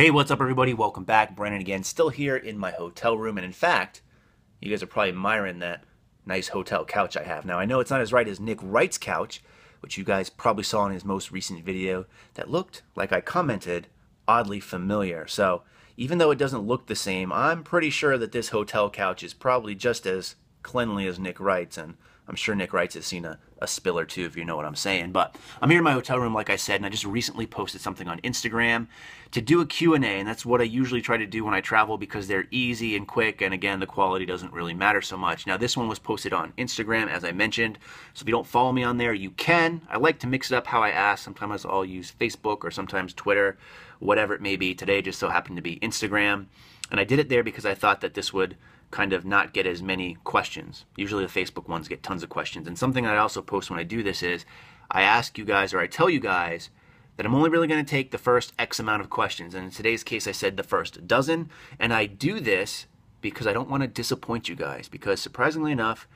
Hey, what's up, everybody? Welcome back. Brandon again, still here in my hotel room. And in fact, you guys are probably admiring that nice hotel couch I have. Now, I know it's not as right as Nick Wright's couch, which you guys probably saw in his most recent video that looked, like I commented, oddly familiar. So even though it doesn't look the same, I'm pretty sure that this hotel couch is probably just as cleanly as Nick Wright's. And I'm sure Nick Wright's has seen a spill or two, if you know what I'm saying. But I'm here in my hotel room, like I said, and I just recently posted something on Instagram to do a Q&A, and that's what I usually try to do when I travel because they're easy and quick, and again, the quality doesn't really matter so much. Now, this one was posted on Instagram, as I mentioned, so if you don't follow me on there, you can. I like to mix it up how I ask. Sometimes I'll use Facebook or sometimes Twitter, whatever it may be. Today just so happened to be Instagram, and I did it there because I thought that this would kind of not get as many questions. Usually the Facebook ones get tons of questions. And something that I also post when I do this is I ask you guys, or I tell you guys, that I'm only really going to take the first X amount of questions. And in today's case, I said the first dozen. And I do this because I don't want to disappoint you guys. Because surprisingly enough,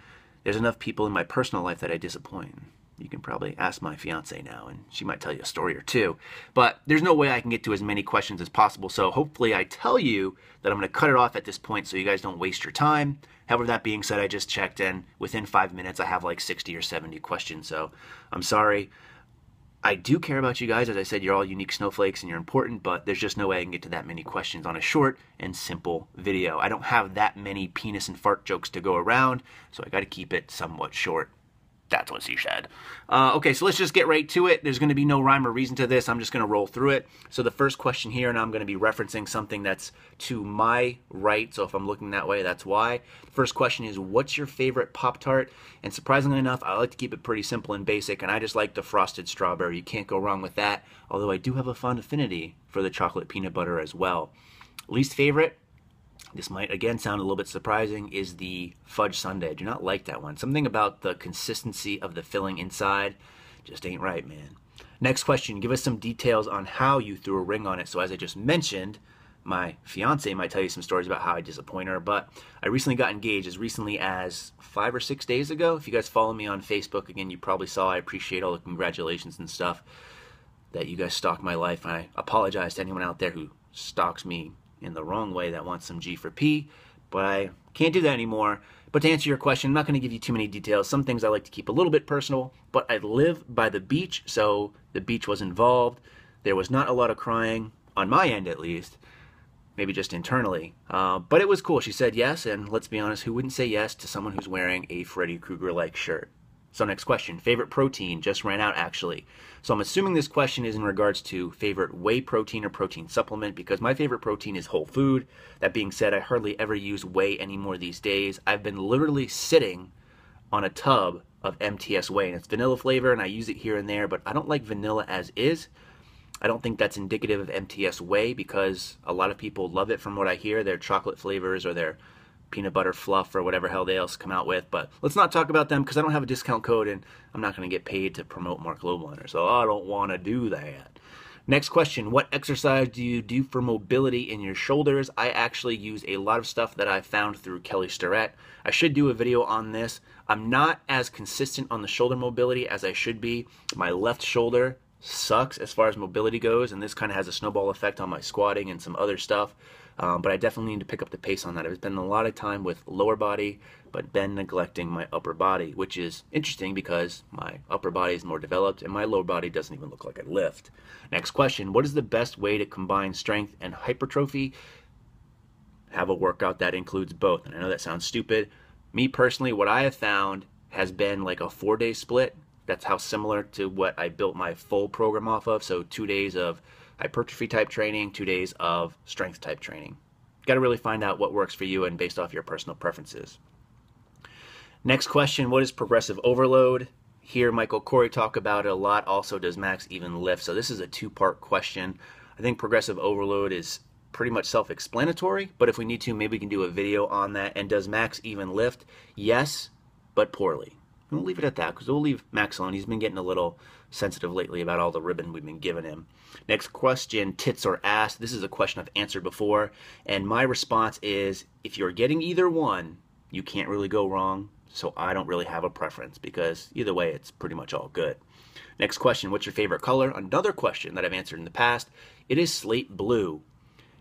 there's enough people in my personal life that I disappoint. You can probably ask my fiance now, and she might tell you a story or two. But there's no way I can get to as many questions as possible. So hopefully I tell you that I'm going to cut it off at this point so you guys don't waste your time. However, that being said, I just checked, and within 5 minutes, I have like 60 or 70 questions. So I'm sorry. I do care about you guys. As I said, you're all unique snowflakes and you're important, but there's just no way I can get to that many questions on a short and simple video. I don't have that many penis and fart jokes to go around, so I got to keep it somewhat short. That's what she said. Okay, so let's just get right to it. There's going to be no rhyme or reason to this. I'm just going to roll through it. So the first question here, and I'm going to be referencing something that's to my right. So if I'm looking that way, that's why. The first question is, what's your favorite Pop-Tart? And surprisingly enough, I like to keep it pretty simple and basic, and I just like the frosted strawberry. You can't go wrong with that, although I do have a fond affinity for the chocolate peanut butter as well. Least favorite? This might, again, sound a little bit surprising, is the fudge sundae. I do not like that one. Something about the consistency of the filling inside just ain't right, man. Next question, give us some details on how you threw a ring on it. So as I just mentioned, my fiance might tell you some stories about how I disappoint her, but I recently got engaged as recently as 5 or 6 days ago. If you guys follow me on Facebook, again, you probably saw I appreciate all the congratulations and stuff that you guys stalk my life. And I apologize to anyone out there who stalks me in the wrong way that wants some G for P, but I can't do that anymore. But to answer your question, I'm not going to give you too many details. Some things I like to keep a little bit personal, but I live by the beach, so the beach was involved. There was not a lot of crying, on my end at least, maybe just internally, but it was cool. She said yes, and let's be honest, who wouldn't say yes to someone who's wearing a Freddy Krueger-like shirt? So next question, favorite protein, just ran out actually. So I'm assuming this question is in regards to favorite whey protein or protein supplement, because my favorite protein is whole food. That being said, I hardly ever use whey anymore these days. I've been literally sitting on a tub of MTS whey, and it's vanilla flavor, and I use it here and there, but I don't like vanilla as is. I don't think that's indicative of MTS whey because a lot of people love it from what I hear, their chocolate flavors or their peanut butter fluff or whatever hell they else come out with. But let's not talk about them because I don't have a discount code and I'm not going to get paid to promote Mark Lobliner, so I don't want to do that. Next question, what exercise do you do for mobility in your shoulders? I actually use a lot of stuff that I found through Kelly Starrett. I should do a video on this. I'm not as consistent on the shoulder mobility as I should be. My left shoulder sucks as far as mobility goes, and this kind of has a snowball effect on my squatting and some other stuff. But I definitely need to pick up the pace on that. I've spent a lot of time with lower body, but been neglecting my upper body, which is interesting because my upper body is more developed and my lower body doesn't even look like I lift. Next question, what is the best way to combine strength and hypertrophy? Have a workout that includes both. And I know that sounds stupid. Me personally, what I have found has been like a 4-day split. That's how similar to what I built my full program off of. So 2 days of hypertrophy type training, 2 days of strength type training. Got to really find out what works for you and based off your personal preferences. Next question, what is progressive overload? Here Michael Corey talk about it a lot. Also, does Max even lift? So this is a two-part question. I think progressive overload is pretty much self-explanatory, but if we need to, maybe we can do a video on that. And does Max even lift? Yes, but poorly. We'll leave it at that because we'll leave Max alone. He's been getting a little sensitive lately about all the ribbon we've been giving him. Next question, tits or ass? This is a question I've answered before, and my response is if you're getting either one, you can't really go wrong, so I don't really have a preference because either way, it's pretty much all good. Next question, what's your favorite color? Another question that I've answered in the past. It is slate blue.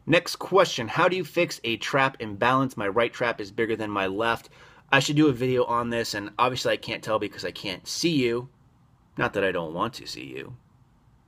Next question, how do you fix a trap imbalance? My right trap is bigger than my left. I should do a video on this, and obviously I can't tell because I can't see you. Not that I don't want to see you.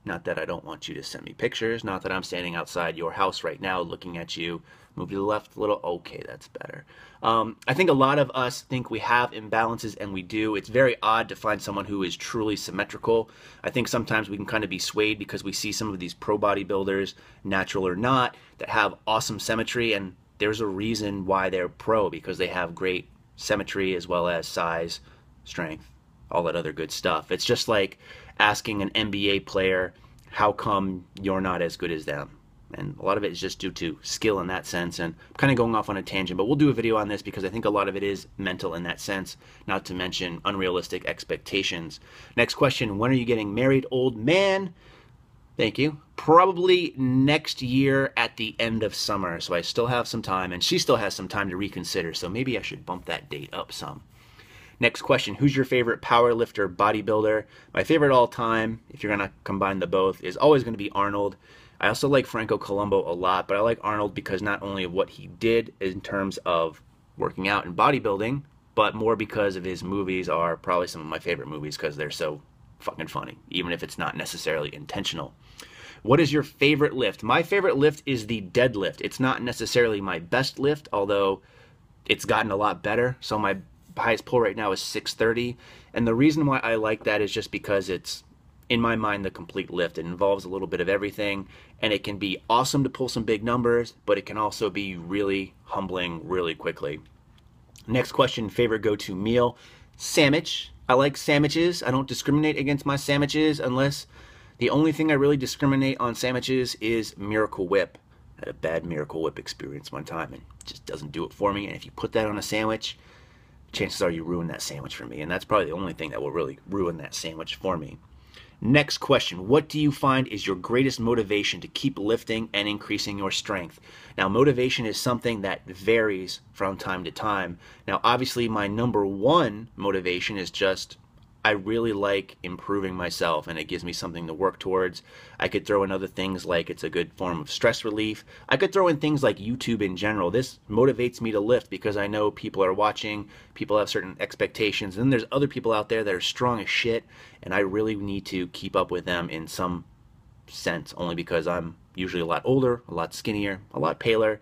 Not that I don't want you to send me pictures. Not that I'm standing outside your house right now looking at you. Move to the left a little. Okay, that's better. I think a lot of us think we have imbalances, and we do. It's very odd to find someone who is truly symmetrical. I think sometimes we can kind of be swayed because we see some of these pro bodybuilders, natural or not, that have awesome symmetry, and there's a reason why they're pro, because they have great symmetry as well as size, strength, all that other good stuff. It's just like asking an NBA player, how come you're not as good as them? And a lot of it is just due to skill in that sense. And I'm kind of going off on a tangent, but we'll do a video on this because I think a lot of it is mental in that sense, not to mention unrealistic expectations. Next question, when are you getting married, old man? Thank you. Probably next year at the end of summer. So I still have some time, and she still has some time to reconsider. So maybe I should bump that date up some. Next question, who's your favorite power lifter, bodybuilder? My favorite all time, if you're going to combine the both, is always going to be Arnold. I also like Franco Columbu a lot, but I like Arnold because not only of what he did in terms of working out and bodybuilding, but more because of his movies are probably some of my favorite movies because they're so fucking funny, even if it's not necessarily intentional. What is your favorite lift? My favorite lift is the deadlift. It's not necessarily my best lift, although it's gotten a lot better. So my highest pull right now is 630, and the reason why I like that is just because it's, in my mind, the complete lift. It involves a little bit of everything, and it can be awesome to pull some big numbers, but it can also be really humbling really quickly. Next question, favorite go-to meal? Sandwich. I like sandwiches. I don't discriminate against my sandwiches unless the only thing I really discriminate on sandwiches is Miracle Whip. I had a bad Miracle Whip experience one time, and it just doesn't do it for me, and if you put that on a sandwich, chances are you ruin that sandwich for me, and that's probably the only thing that will really ruin that sandwich for me. Next question, what do you find is your greatest motivation to keep lifting and increasing your strength? Now, motivation is something that varies from time to time. Now, obviously, my number one motivation is just I really like improving myself, and it gives me something to work towards. I could throw in other things like it's a good form of stress relief. I could throw in things like YouTube in general. This motivates me to lift because I know people are watching, people have certain expectations, and then there's other people out there that are strong as shit, and I really need to keep up with them in some sense, only because I'm usually a lot older, a lot skinnier, a lot paler.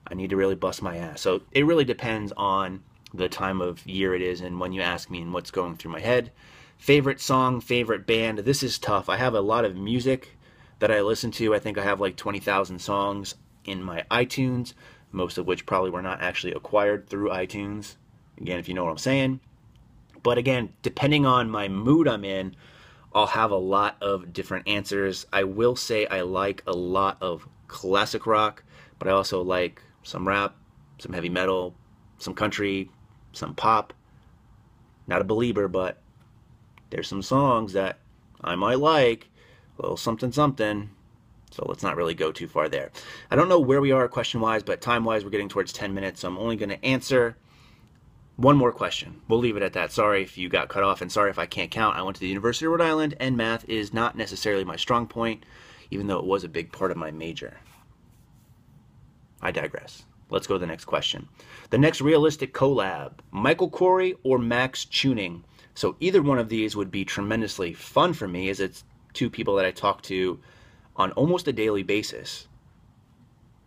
I need to really bust my ass. So it really depends on the time of year it is and when you ask me and what's going through my head. Favorite song, favorite band. This is tough. I have a lot of music that I listen to. I think I have like 20,000 songs in my iTunes, most of which probably were not actually acquired through iTunes. Again, if you know what I'm saying. But again, depending on my mood I'm in, I'll have a lot of different answers. I will say I like a lot of classic rock, but I also like some rap, some heavy metal, some country, some pop. Not a believer, but there's some songs that I might like, a little something something. So let's not really go too far there. I don't know where we are question-wise, but time-wise we're getting towards 10 minutes, so I'm only going to answer one more question. We'll leave it at that. Sorry if you got cut off, and sorry if I can't count. I went to the University of Rhode Island, and math is not necessarily my strong point, even though it was a big part of my major. I digress. Let's go to the next question. The next realistic collab, Michael Corey or Max Tuning. So either one of these would be tremendously fun for me, as it's two people that I talk to on almost a daily basis.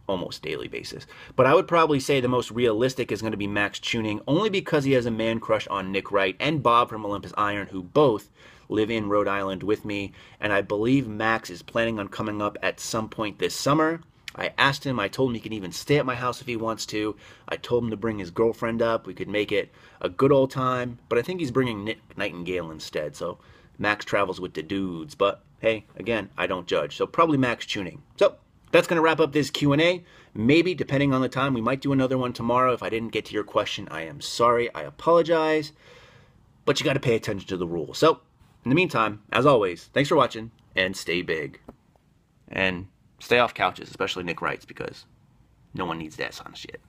Almost daily basis. But I would probably say the most realistic is going to be Max Tuning, only because he has a man crush on Nick Wright and Bob from Olympus Iron, who both live in Rhode Island with me. And I believe Max is planning on coming up at some point this summer. I asked him, I told him he can even stay at my house if he wants to. I told him to bring his girlfriend up. We could make it a good old time. But I think he's bringing Nick Nightingale instead. So Max travels with the dudes. But hey, again, I don't judge. So probably Max Tuning. So that's going to wrap up this Q&A. Maybe, depending on the time, we might do another one tomorrow. If I didn't get to your question, I am sorry. I apologize. But you got to pay attention to the rules. So in the meantime, as always, thanks for watching and stay big. And stay off couches, especially Nick Wright's, because no one needs that kind of shit.